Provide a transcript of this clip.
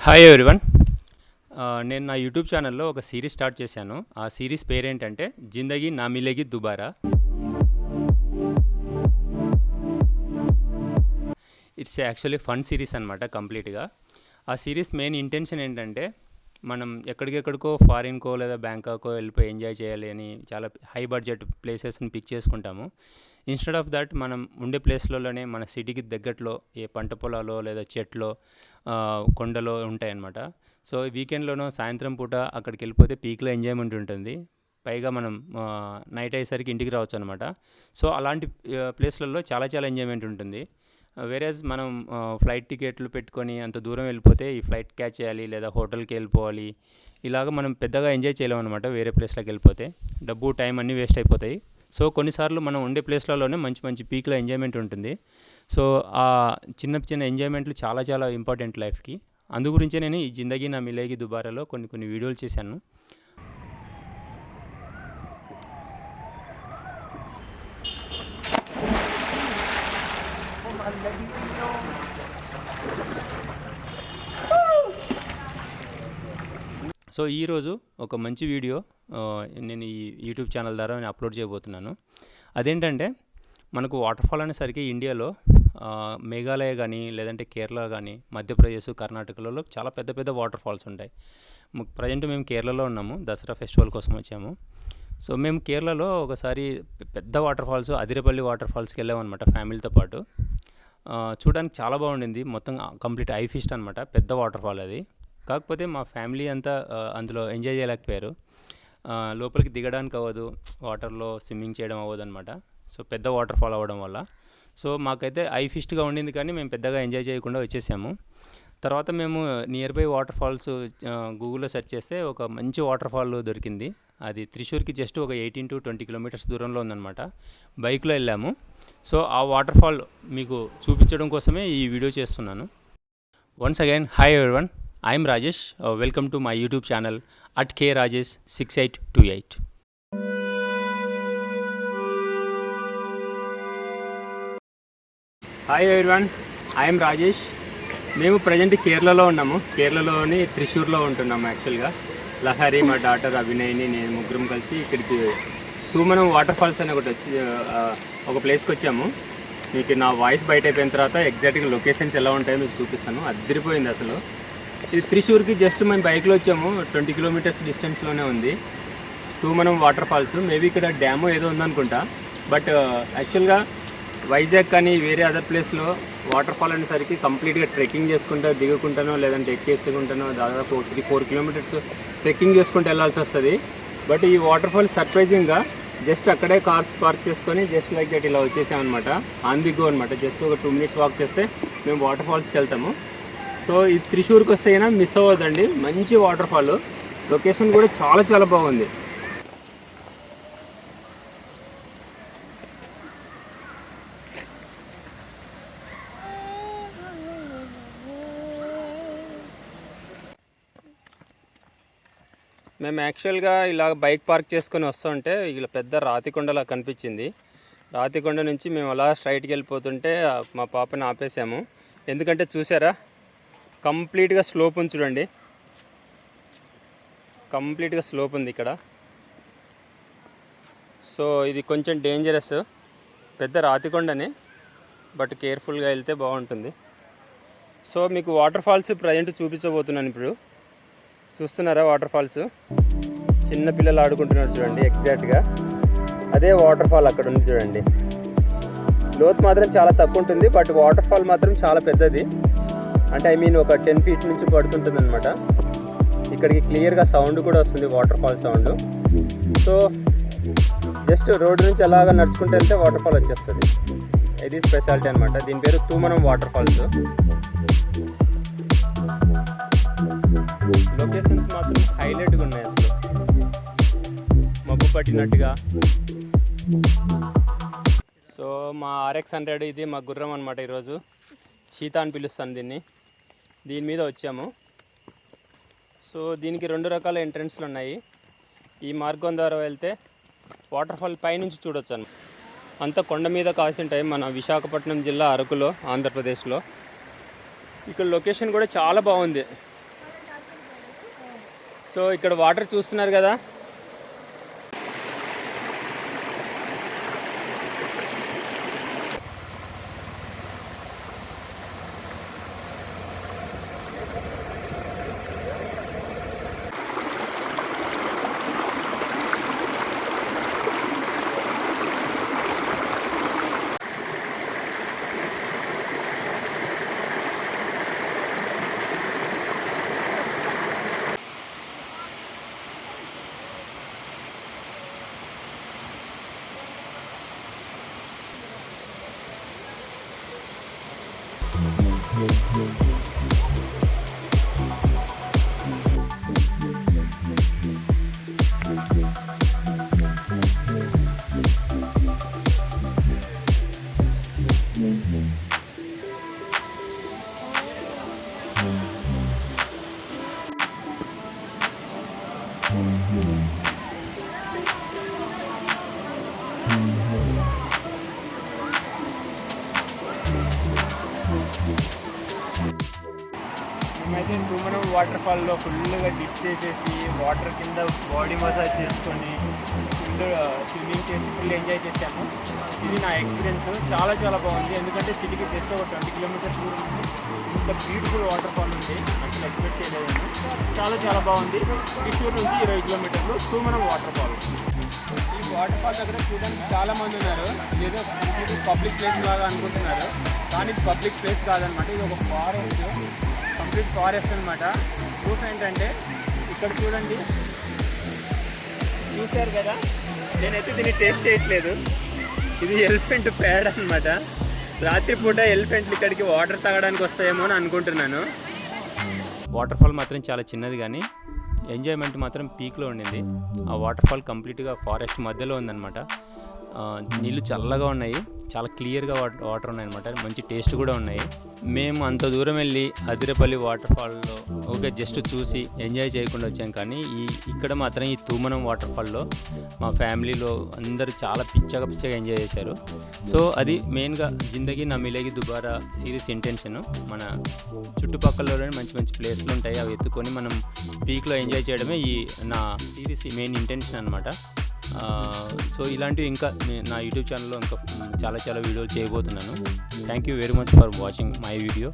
Hi everyone. నేను నా YouTube ఛానల్లో ఒక సిరీస్ స్టార్ట్ చేశాను. ఆ సిరీస్ పేరేంటంటే జిందగీ నా మిలేగి దుబారా. ఇట్స్ యాక్చువల్లీ ఫన్ సిరీస్ అనమాట కంప్లీట్గా. ఆ సిరీస్ మెయిన్ ఇంటెన్షన్ ఏంటంటే మనం ఎక్కడికెక్కడికో ఫారిన్కో లేదా బ్యాంకాకో వెళ్ళిపోయి ఎంజాయ్ చేయాలి అని చాలా హై బడ్జెట్ ప్లేసెస్ని పిక్ చేసుకుంటాము. ఇన్స్టెడ్ ఆఫ్ దట్ మనం ఉండే ప్లేస్లలోనే మన సిటీకి దగ్గరలో ఏ పంట పొలాలో లేదా చెట్లో కొండలో ఉంటాయన్నమాట. సో వీకెండ్లోనో సాయంత్రం పూట అక్కడికి వెళ్ళిపోతే పీక్లో ఎంజాయ్మెంట్ ఉంటుంది. పైగా మనం నైట్ అయ్యేసరికి ఇంటికి రావచ్చు అనమాట. సో అలాంటి ప్లేస్లలో చాలా చాలా ఎంజాయ్మెంట్ ఉంటుంది. వేరేజ్ మనం ఫ్లైట్ టికెట్లు పెట్టుకొని అంత దూరం వెళ్ళిపోతే ఈ ఫ్లైట్ క్యాచ్ చేయాలి లేదా హోటల్కి వెళ్ళిపోవాలి. ఇలాగ మనం పెద్దగా ఎంజాయ్ చేయలేము అనమాట. వేరే ప్లేస్లోకి వెళ్ళిపోతే డబ్బు టైం అన్నీ వేస్ట్ అయిపోతాయి. సో కొన్నిసార్లు మనం ఉండే ప్లేస్లలోనే మంచి మంచి పీక్లో ఎంజాయ్మెంట్ ఉంటుంది. సో ఆ చిన్న చిన్న ఎంజాయ్మెంట్లు చాలా చాలా ఇంపార్టెంట్ లైఫ్కి. అందు గురించే నేను ఈ జిందగీ నా మిలేగి దుబారాలో కొన్ని వీడియోలు చేశాను. సో ఈరోజు ఒక మంచి వీడియో నేను ఈ యూట్యూబ్ ఛానల్ ద్వారా నేను అప్లోడ్ చేయబోతున్నాను. అదేంటంటే మనకు వాటర్ ఫాల్ అనేసరికి ఇండియాలో మేఘాలయ కానీ లేదంటే కేరళ కానీ మధ్యప్రదేశ్ కర్ణాటకలలో చాలా పెద్ద పెద్ద వాటర్ ఫాల్స్ ఉంటాయి. ప్రజెంట్ మేము కేరళలో ఉన్నాము, దసరా ఫెస్టివల్ కోసం వచ్చాము. సో మేము కేరళలో ఒకసారి పెద్ద వాటర్ ఫాల్స్ అదిరపల్లి వాటర్ ఫాల్స్కి వెళ్ళామన్నమాట ఫ్యామిలీతో పాటు. చూడడానికి చాలా బాగుండింది. మొత్తం కంప్లీట్ ఐ ఫిస్ట్ అనమాట, పెద్ద వాటర్ ఫాల్ అది. కాకపోతే మా ఫ్యామిలీ అంతా అందులో ఎంజాయ్ చేయలేకపోయారు. లోపలికి దిగడానికి అవ్వదు, వాటర్లో స్విమ్మింగ్ చేయడం అవ్వదు అనమాట. సో పెద్ద వాటర్ ఫాల్ అవ్వడం వల్ల సో మాకైతే ఐ ఫిస్ట్గా ఉండింది, కానీ మేము పెద్దగా ఎంజాయ్ చేయకుండా వచ్చేసాము. తర్వాత మేము నియర్ బై వాటర్ ఫాల్స్ గూగుల్లో సెర్చ్ చేస్తే ఒక మంచి వాటర్ ఫాల్ దొరికింది. అది త్రిశూర్కి జస్ట్ ఒక 18 to 20 kilometers దూరంలో ఉందన్నమాట. బైక్లో వెళ్ళాము. సో ఆ వాటర్ ఫాల్ మీకు చూపించడం కోసమే ఈ వీడియో చేస్తున్నాను. Once again hi everyone, I'm Rajesh. Welcome to my YouTube channel at krajesh6828. Hi everyone, I'm Rajesh. మేము ప్రజెంట్ కేరళలో ఉన్నాము. కేరళలోని త్రిశూర్లో ఉంటున్నాము. యాక్చువల్గా లహరి, మా డాటర్ అభినయ్ని, నేను ముగ్గురం కలిసి ఇక్కడికి తూమనం వాటర్ ఫాల్స్ అని ఒక ప్లేస్కి వచ్చాము. మీకు నా వాయిస్ బయట అయిపోయిన తర్వాత ఎగ్జాక్ట్గా లొకేషన్స్ ఎలా ఉంటాయో మీకు చూపిస్తాను. అదిరిపోయింది అసలు. ఇది త్రిశూర్కి జస్ట్ మేము బైక్లో వచ్చాము, 20 kilometers డిస్టెన్స్లోనే ఉంది తూమనం వాటర్ ఫాల్స్. మేబీ ఇక్కడ డ్యాము ఏదో ఉందనుకుంటా. బట్ యాక్చువల్గా వైజాగ్ కానీ వేరే అదర్ ప్లేస్లో వాటర్ ఫాల్ అనేసరికి కంప్లీట్గా ట్రెక్కింగ్ చేసుకుంటా దిగుకుంటానో లేదంటే ఎక్కేసుకుంటానో దాదాపు 3-4 kilometers ట్రెక్కింగ్ చేసుకుంటూ వెళ్ళాల్సి వస్తుంది. బట్ ఈ వాటర్ ఫాల్ సర్ప్రైజింగ్గా జస్ట్ అక్కడే కార్స్ పార్క్ చేసుకొని జస్ట్ లైక్ దట్ ఇలా వచ్చేసామన్నమాట. ఆన్ ది గో అనమాట. జస్ట్ ఒక 2 minutes వాక్ చేస్తే మేము వాటర్ ఫాల్స్కి వెళ్తాము. సో ఈ త్రిశూర్కి వస్తే అయినా మిస్ అవ్వద్దండి. మంచి వాటర్ ఫాల్, లొకేషన్ కూడా చాలా చాలా బాగుంది. మేము యాక్చువల్గా ఇలా బైక్ పార్క్ చేసుకొని వస్తుంటే ఇలా పెద్ద రాతికొండలా కనిపించింది. రాతికొండ నుంచి మేము అలా స్ట్రైట్కి వెళ్ళిపోతుంటే మా పాపని ఆపేసాము. ఎందుకంటే చూసారా, కంప్లీట్గా స్లోప్ ఉంది చూడండి. కంప్లీట్గా స్లోప్ ఉంది ఇక్కడ. సో ఇది కొంచెం డేంజరస్, పెద్ద రాతికొండనే, బట్ కేర్ఫుల్గా వెళ్తే బాగుంటుంది. సో మీకు వాటర్ ఫాల్స్ ప్రజెంట్ చూపించబోతున్నాను. ఇప్పుడు చూస్తున్నారా వాటర్ ఫాల్స్? చిన్న పిల్లలు ఆడుకుంటున్నారు చూడండి. ఎగ్జాక్ట్గా అదే వాటర్ ఫాల్ అక్కడ ఉంది చూడండి. లోతు మాత్రం చాలా తక్కువ ఉంటుంది, బట్ వాటర్ ఫాల్ మాత్రం చాలా పెద్దది. అంటే ఒక 10 feet నుంచి పడుతుంటుంది అనమాట. ఇక్కడికి క్లియర్గా సౌండ్ కూడా వస్తుంది, water fall sound. So just road నుంచి అలాగా నడుచుకుంటూ వెళ్తే వాటర్ ఫాల్ వచ్చేస్తుంది. ఇది స్పెషాలిటీ అనమాట. దీని పేరు తూమనం వాటర్ ఫాల్స్. లొకేషన్స్ మాత్రం హైలైట్గా ఉన్నాయి అసలు, మబ్బు పట్టినట్టుగా. సో మా RX100 ఇది మా గుర్రం అనమాట. ఈరోజు చీతా అని పిలుస్తాను దీన్ని. దీని మీద వచ్చాము. సో దీనికి 2 రకాల ఎంట్రన్స్లు ఉన్నాయి. ఈ మార్గం ద్వారా వెళ్తే వాటర్ ఫాల్ పైనుంచి చూడొచ్చు అన్నమాట. అంతా కొండ మీద కాసి ఉంటాయి. మన విశాఖపట్నం జిల్లా అరకులో, ఆంధ్రప్రదేశ్లో. ఇక్కడ లొకేషన్ కూడా చాలా బాగుంది. సో ఇక్కడ వాటర్ చూస్తున్నారు కదా, మేమైతే తుమ్మనం వాటర్ ఫాల్లో ఫుల్గా డిప్ చేసేసి వాటర్ కింద బాడీ మసాజ్ చేసుకొని ఫుల్ స్విమ్మింగ్ చేసి ఫుల్ ఎంజాయ్ చేసాము. ఇది నా ఎక్స్పీరియన్స్. చాలా చాలా బాగుంది. ఎందుకంటే సిటీకి జస్ట్ ఒక 20 కిలోమీటర్స్ దూరం ఉంది. ఇంత బ్యూటిఫుల్ వాటర్ ఫాల్ ఉంది, అసలు ఎక్స్పెక్ట్ చేయలేదు. చాలా చాలా బాగుంది. త్రిశూర్ నుంచి 20 కిలోమీటర్లు తుమ్మనం వాటర్ ఫాల్. ఈ వాటర్ ఫాల్ దగ్గర చూడడానికి చాలా మంది ఉన్నారు. ఏదో ఇది పబ్లిక్ ప్లేస్ లాగా అనుకుంటున్నారు, కానీ ఇది పబ్లిక్ ప్లేస్ కాదనమాట. ఇది ఒక ఫారెస్ట్, కంప్లీట్ ఫారెస్ట్ అనమాట. ప్రూఫ్ ఏంటంటే ఇక్కడ చూడండి, చూశారు కదా, నేనైతే దీన్ని టేస్ట్ చేయట్లేదు. ఇది ఎలిఫెంట్ పేడ అనమాట. రాత్రిపూట ఎలిఫెంట్లు ఇక్కడికి వాటర్ తాగడానికి వస్తాయేమో అని అనుకుంటున్నాను. వాటర్ ఫాల్ మాత్రం చాలా చిన్నది, కానీ ఎంజాయ్మెంట్ మాత్రం పీక్లో ఉండింది. ఆ వాటర్ ఫాల్ కంప్లీట్గా ఫారెస్ట్ మధ్యలో ఉందన్నమాట. నీళ్ళు చల్లగా ఉన్నాయి, చాలా క్లియర్గా వాటర్ ఉన్నాయన్నమాట. మంచి టేస్ట్ కూడా ఉన్నాయి. మేము అంత దూరం వెళ్ళి అదిరపల్లి వాటర్ ఫాల్లో ఓకే జస్ట్ చూసి ఎంజాయ్ చేయకుండా వచ్చాం. కానీ ఇక్కడ మాత్రం ఈ తూమనం వాటర్ ఫాల్లో మా ఫ్యామిలీలో అందరూ చాలా పిచ్చగా ఎంజాయ్ చేశారు. సో అది మెయిన్గా జిందగీ నా మిలేగి దుబారా సిరీస్ ఇంటెన్షన్. మన చుట్టుపక్కలలోనే మంచి మంచి ప్లేస్లు ఉంటాయి, అవి ఎత్తుకొని మనం పీక్లో ఎంజాయ్ చేయడమే ఈ నా సిరీస్ మెయిన్ ఇంటెన్షన్ అనమాట. సో ఇలాంటివి ఇంకా నా యూట్యూబ్ ఛానల్లో ఇంకా చాలా వీడియోలు చేయబోతున్నాను. Thank you very much for watching my video.